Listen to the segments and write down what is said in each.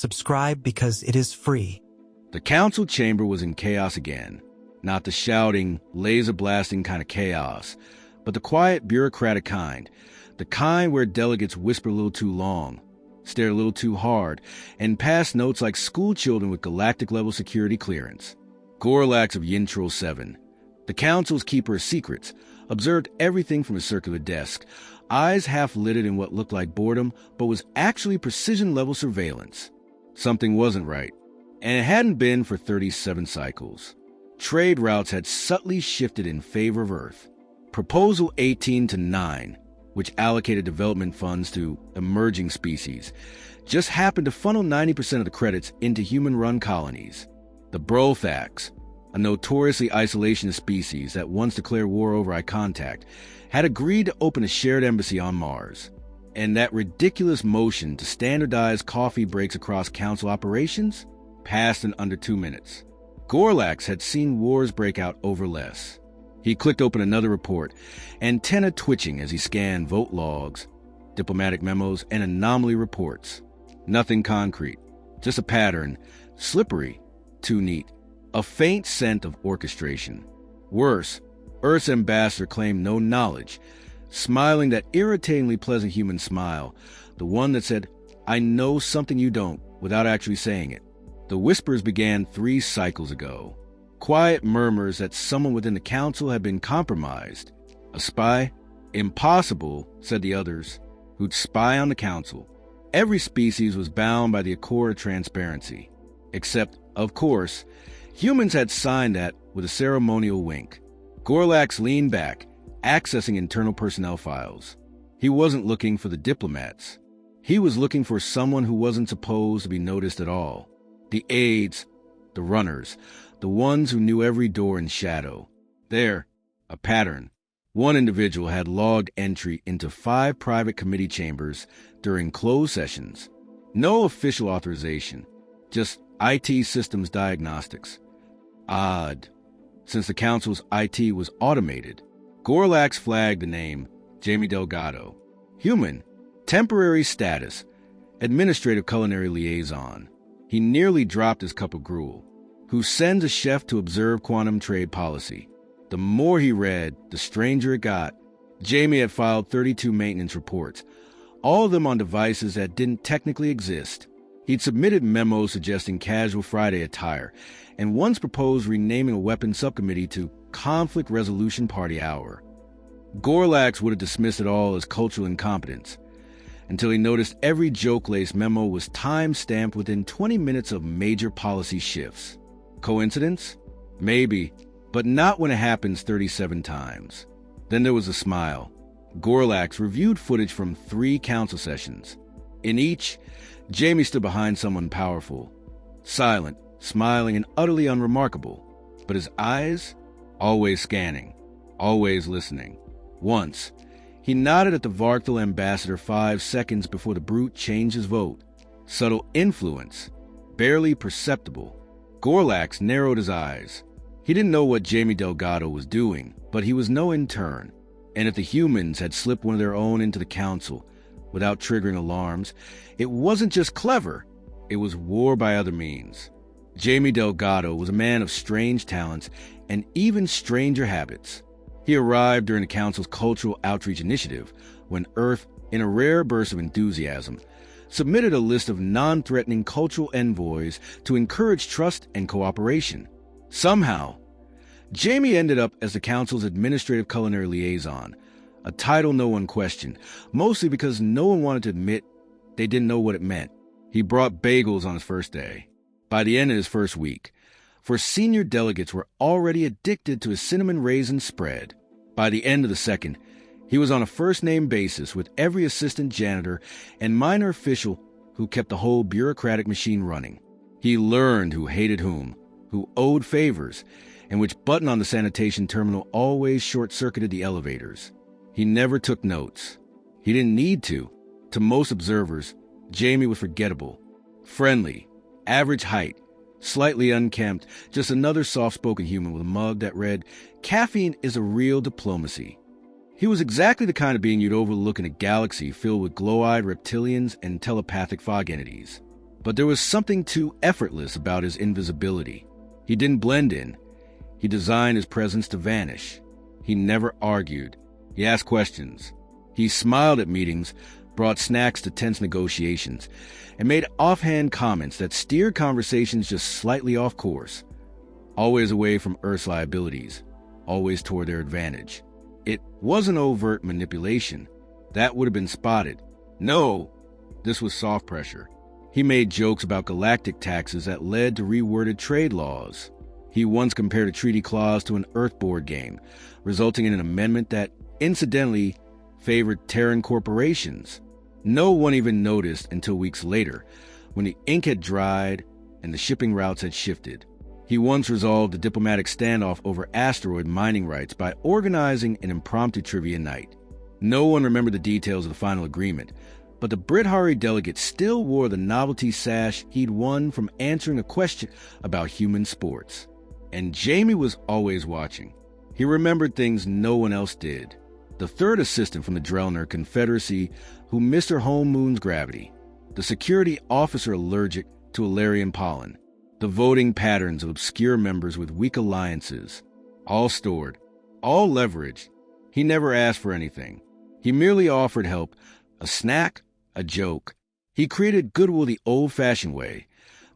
Subscribe because it is free. The council chamber was in chaos again. Not the shouting, laser-blasting kind of chaos, but the quiet, bureaucratic kind. The kind where delegates whisper a little too long, stare a little too hard, and pass notes like schoolchildren with galactic-level security clearance. Gorlax of Yintrol 7, the council's keeper of secrets, observed everything from his circular desk, eyes half-lidded in what looked like boredom, but was actually precision-level surveillance. Something wasn't right, and it hadn't been for 37 cycles. Trade routes had subtly shifted in favor of Earth. Proposal 18-9, which allocated development funds to emerging species, just happened to funnel 90% of the credits into human-run colonies. The Brothax, a notoriously isolationist species that once declared war over eye contact, had agreed to open a shared embassy on Mars. And that ridiculous motion to standardize coffee breaks across council operations passed in under 2 minutes. Gorlax had seen wars break out over less. He clicked open another report, antenna twitching as he scanned vote logs, diplomatic memos, and anomaly reports. Nothing concrete, just a pattern, slippery, too neat, a faint scent of orchestration. Worse, Earth's ambassador claimed no knowledge, smiling that irritatingly pleasant human smile, the one that said, "I know something you don't," without actually saying it. The whispers began 3 cycles ago. Quiet murmurs that someone within the council had been compromised. A spy? Impossible, said the others, who'd spy on the council. Every species was bound by the Accord of Transparency. Except, of course, humans had signed that with a ceremonial wink. Gorlax leaned back, accessing internal personnel files. He wasn't looking for the diplomats. He was looking for someone who wasn't supposed to be noticed at all. The aides, the runners, the ones who knew every door in shadow. There, a pattern. One individual had logged entry into 5 private committee chambers during closed sessions. No official authorization, just IT systems diagnostics. Odd, since the council's IT was automated. Gorlax flagged the name, Jamie Delgado. Human, temporary status, administrative culinary liaison. He nearly dropped his cup of gruel. Who sends a chef to observe quantum trade policy. The more he read, the stranger it got. Jamie had filed 32 maintenance reports, all of them on devices that didn't technically exist. He'd submitted memos suggesting casual Friday attire, and once proposed renaming a weapons subcommittee to Conflict Resolution Party Hour. Gorlax would have dismissed it all as cultural incompetence, until he noticed every joke-laced memo was time-stamped within 20 minutes of major policy shifts. Coincidence? Maybe, but not when it happens 37 times. Then there was a smile. Gorlax reviewed footage from 3 council sessions. In each, Jamie stood behind someone powerful, silent, smiling, and utterly unremarkable. But his eyes? Always scanning, always listening. Once, he nodded at the Varkthal ambassador 5 seconds before the brute changed his vote. Subtle influence, barely perceptible. Gorlax narrowed his eyes. He didn't know what Jamie Delgado was doing, but he was no intern. And if the humans had slipped one of their own into the council without triggering alarms, it wasn't just clever, it was war by other means. Jamie Delgado was a man of strange talents and even stranger habits. He arrived during the council's cultural outreach initiative when Earth, in a rare burst of enthusiasm, submitted a list of non-threatening cultural envoys to encourage trust and cooperation. Somehow, Jamie ended up as the council's administrative culinary liaison, a title no one questioned, mostly because no one wanted to admit they didn't know what it meant. He brought bagels on his first day. By the end of his first week, for senior delegates were already addicted to his cinnamon raisin spread. By the end of the second, he was on a first-name basis with every assistant janitor and minor official who kept the whole bureaucratic machine running. He learned who hated whom, who owed favors, and which button on the sanitation terminal always short-circuited the elevators. He never took notes. He didn't need to. To most observers, Jamie was forgettable, friendly, average height, slightly unkempt, just another soft-spoken human with a mug that read, "Caffeine is a real diplomacy." He was exactly the kind of being you'd overlook in a galaxy filled with glow-eyed reptilians and telepathic fog entities. But there was something too effortless about his invisibility. He didn't blend in. He designed his presence to vanish. He never argued. He asked questions. He smiled at meetings, brought snacks to tense negotiations, and made offhand comments that steered conversations just slightly off course. Always away from Earth's liabilities, always toward their advantage. It wasn't overt manipulation. That would have been spotted. No, this was soft pressure. He made jokes about galactic taxes that led to reworded trade laws. He once compared a treaty clause to an Earth board game, resulting in an amendment that, incidentally, favored Terran corporations. No one even noticed until weeks later, when the ink had dried and the shipping routes had shifted. He once resolved a diplomatic standoff over asteroid mining rights by organizing an impromptu trivia night. No one remembered the details of the final agreement, but the Brit-Hari delegate still wore the novelty sash he'd won from answering a question about human sports. And Jamie was always watching. He remembered things no one else did. The third assistant from the Drellner Confederacy who missed her home moon's gravity. The security officer allergic to Alarian pollen. The voting patterns of obscure members with weak alliances. All stored. All leveraged. He never asked for anything. He merely offered help, a snack, a joke. He created goodwill the old-fashioned way,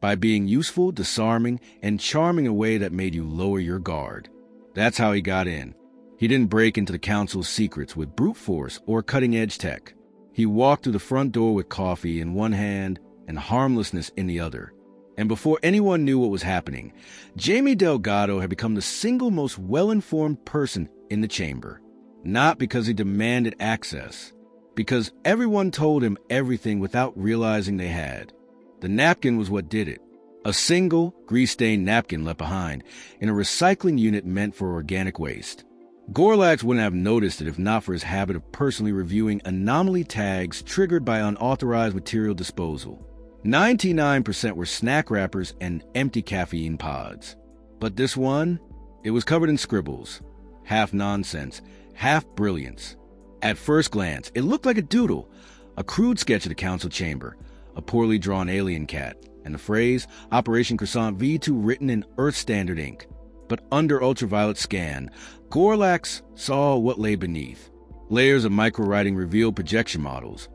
by being useful, disarming, and charming in a way that made you lower your guard. That's how he got in. He didn't break into the council's secrets with brute force or cutting-edge tech. He walked through the front door with coffee in one hand and harmlessness in the other. And before anyone knew what was happening, Jamie Delgado had become the single most well-informed person in the chamber. Not because he demanded access, because everyone told him everything without realizing they had. The napkin was what did it. A single, grease-stained napkin left behind in a recycling unit meant for organic waste. Gorlax wouldn't have noticed it if not for his habit of personally reviewing anomaly tags triggered by unauthorized material disposal. 99% were snack wrappers and empty caffeine pods. But this one, it was covered in scribbles. Half nonsense, half brilliance. At first glance, it looked like a doodle, a crude sketch of the council chamber, a poorly drawn alien cat, and the phrase Operation Croissant V2 written in Earth Standard ink. But under ultraviolet scan, Gorlax saw what lay beneath. Layers of micro-writing revealed projection models,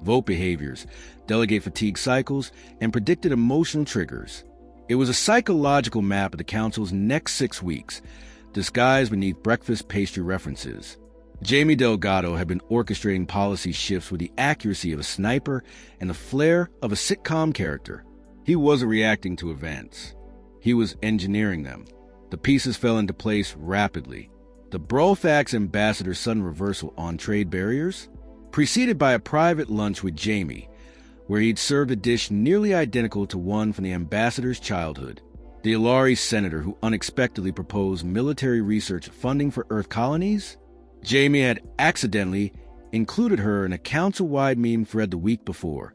vote behaviors, delegate fatigue cycles, and predicted emotional triggers. It was a psychological map of the council's next 6 weeks, disguised beneath breakfast pastry references. Jamie Delgado had been orchestrating policy shifts with the accuracy of a sniper and the flair of a sitcom character. He wasn't reacting to events. He was engineering them. The pieces fell into place rapidly. The Brolfax ambassador's sudden reversal on trade barriers, preceded by a private lunch with Jamie, where he'd served a dish nearly identical to one from the ambassador's childhood. The Ilari senator who unexpectedly proposed military research funding for Earth colonies? Jamie had accidentally included her in a council-wide meme thread the week before,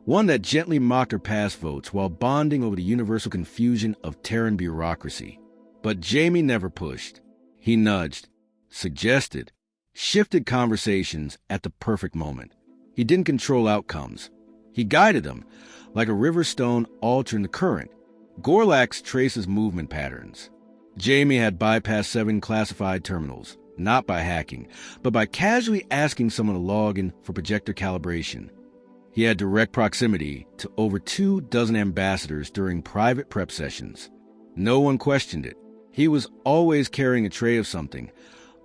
one that gently mocked her past votes while bonding over the universal confusion of Terran bureaucracy. But Jamie never pushed. He nudged, suggested, shifted conversations at the perfect moment. He didn't control outcomes. He guided them, like a river stone altering the current. Gorlax traces movement patterns. Jamie had bypassed 7 classified terminals, not by hacking, but by casually asking someone to log in for projector calibration. He had direct proximity to over 24 ambassadors during private prep sessions. No one questioned it. He was always carrying a tray of something,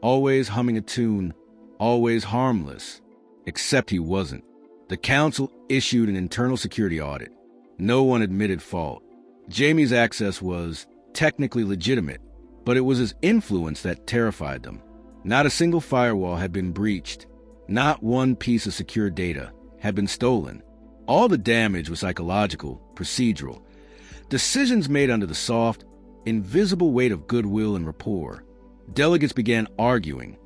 always humming a tune, always harmless. Except he wasn't. The council issued an internal security audit. No one admitted fault. Jamie's access was technically legitimate, but it was his influence that terrified them. Not a single firewall had been breached. Not one piece of secure data had been stolen. All the damage was psychological, procedural. Decisions made under the soft, invisible weight of goodwill and rapport. Delegates began arguing,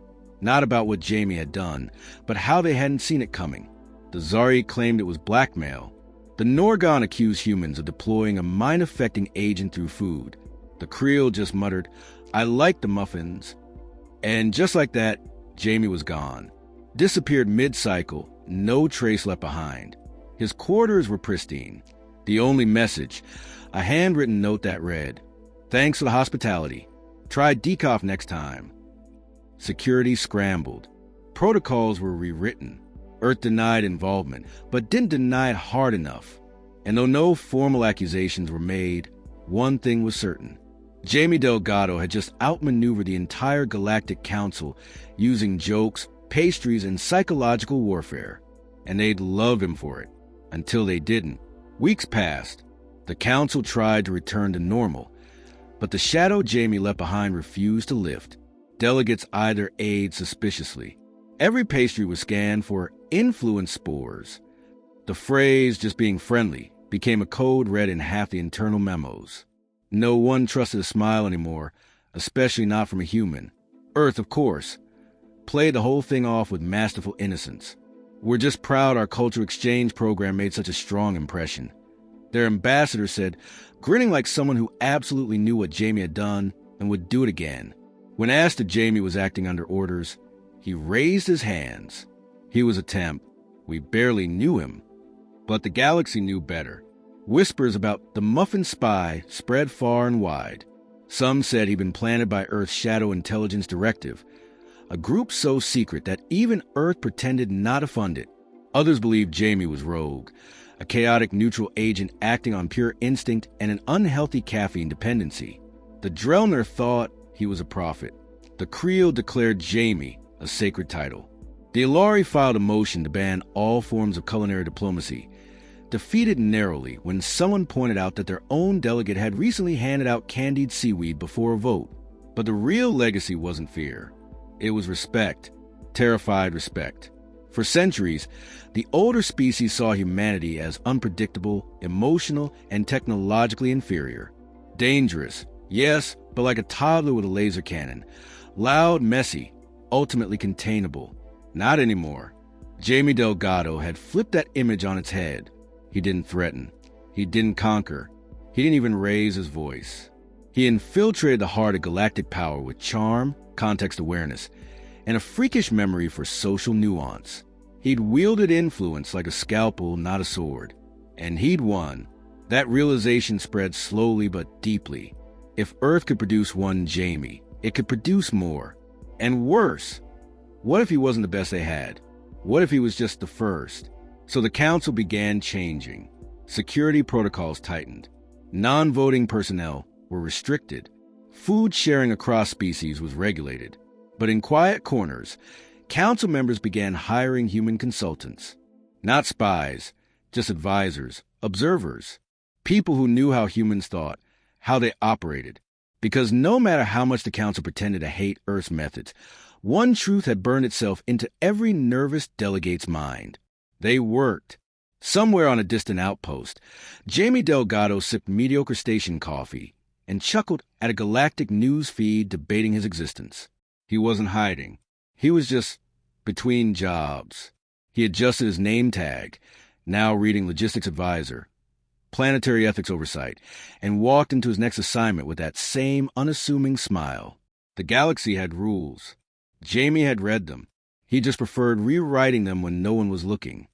not about what Jamie had done, but how they hadn't seen it coming. The Zari claimed it was blackmail. The Norgon accused humans of deploying a mind-affecting agent through food. The Creel just muttered, "I like the muffins." And just like that, Jamie was gone. Disappeared mid-cycle, no trace left behind. His quarters were pristine. The only message, a handwritten note that read, "Thanks for the hospitality. Try decaf next time." Security scrambled. Protocols were rewritten. Earth denied involvement, but didn't deny it hard enough. And though no formal accusations were made, one thing was certain. Jamie Delgado had just outmaneuvered the entire Galactic Council using jokes, pastries, and psychological warfare. And they'd loved him for it. Until they didn't. Weeks passed. The Council tried to return to normal. But the shadow Jamie left behind refused to lift. Delegates eyed their aid suspiciously. Every pastry was scanned for influence spores. The phrase, "just being friendly," became a code read in half the internal memos. No one trusted a smile anymore, especially not from a human. Earth, of course, played the whole thing off with masterful innocence. "We're just proud our cultural exchange program made such a strong impression," their ambassador said, grinning like someone who absolutely knew what Jamie had done and would do it again. When asked if Jamie was acting under orders, he raised his hands. He was a temp. We barely knew him. But the galaxy knew better. Whispers about the muffin spy spread far and wide. Some said he'd been planted by Earth's Shadow Intelligence Directive, a group so secret that even Earth pretended not to fund it. Others believed Jamie was rogue, a chaotic neutral agent acting on pure instinct and an unhealthy caffeine dependency. The Drellner thought he was a prophet. The Creel declared Jamie a sacred title. The Ilari filed a motion to ban all forms of culinary diplomacy, defeated narrowly when someone pointed out that their own delegate had recently handed out candied seaweed before a vote. But the real legacy wasn't fear. It was respect, terrified respect. For centuries, the older species saw humanity as unpredictable, emotional, and technologically inferior. Dangerous, yes, but like a toddler with a laser cannon. Loud, messy, ultimately containable. Not anymore. Jamie Delgado had flipped that image on its head. He didn't threaten. He didn't conquer. He didn't even raise his voice. He infiltrated the heart of galactic power with charm, context awareness, and a freakish memory for social nuance. He'd wielded influence like a scalpel, not a sword. And he'd won. That realization spread slowly but deeply. If Earth could produce one Jamie, it could produce more. And worse. What if he wasn't the best they had? What if he was just the first? So the council began changing. Security protocols tightened. Non-voting personnel were restricted. Food sharing across species was regulated. But in quiet corners, council members began hiring human consultants. Not spies, just advisors, observers. People who knew how humans thought, how they operated. Because no matter how much the council pretended to hate Earth's methods, one truth had burned itself into every nervous delegate's mind. They worked. Somewhere on a distant outpost, Jamie Delgado sipped mediocre station coffee and chuckled at a galactic news feed debating his existence. He wasn't hiding. He was just between jobs. He adjusted his name tag, now reading Logistics Advisor, Planetary Ethics Oversight, and walked into his next assignment with that same unassuming smile. The galaxy had rules. Jamie had read them. He just preferred rewriting them when no one was looking.